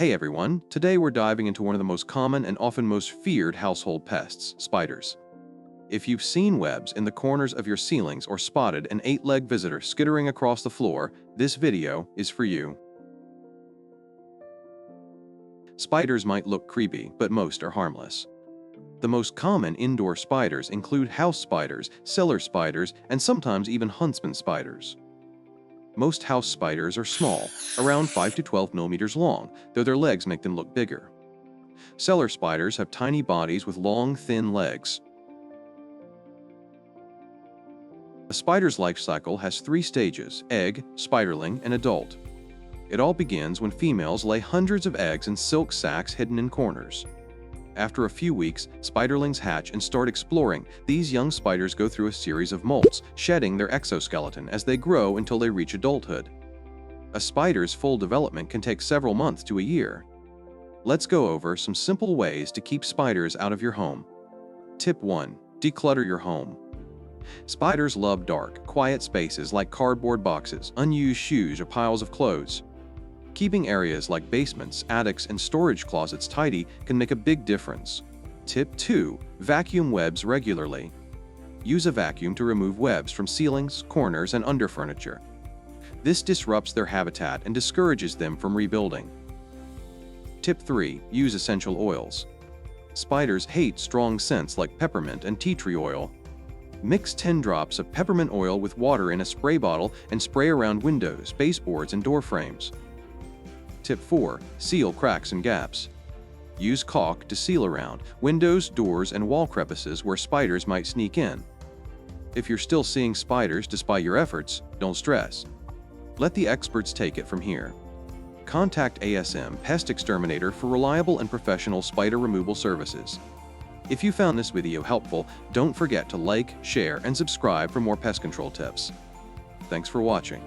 Hey everyone, today we're diving into one of the most common and often most feared household pests, spiders. If you've seen webs in the corners of your ceilings or spotted an 8-legged visitor skittering across the floor, this video is for you. Spiders might look creepy, but most are harmless. The most common indoor spiders include house spiders, cellar spiders, and sometimes even huntsman spiders. Most house spiders are small, around 5 to 12 millimeters long, though their legs make them look bigger. Cellar spiders have tiny bodies with long, thin legs. A spider's life cycle has 3 stages: egg, spiderling, and adult. It all begins when females lay hundreds of eggs in silk sacs hidden in corners. After a few weeks, spiderlings hatch and start exploring. These young spiders go through a series of molts, shedding their exoskeleton as they grow until they reach adulthood. A spider's full development can take several months to a year. Let's go over some simple ways to keep spiders out of your home. Tip 1. Declutter your home. Spiders love dark, quiet spaces like cardboard boxes, unused shoes, or piles of clothes. Keeping areas like basements, attics, and storage closets tidy can make a big difference. Tip 2. Vacuum webs regularly. Use a vacuum to remove webs from ceilings, corners, and under furniture. This disrupts their habitat and discourages them from rebuilding. Tip 3. Use essential oils. Spiders hate strong scents like peppermint and tea tree oil. Mix 10 drops of peppermint oil with water in a spray bottle and spray around windows, baseboards, and door frames. Tip 4. Seal cracks and gaps. Use caulk to seal around windows, doors, and wall crevices where spiders might sneak in. If you're still seeing spiders despite your efforts, don't stress. Let the experts take it from here. Contact ASM Pest Exterminator for reliable and professional spider removal services. If you found this video helpful, don't forget to like, share, and subscribe for more pest control tips. Thanks for watching.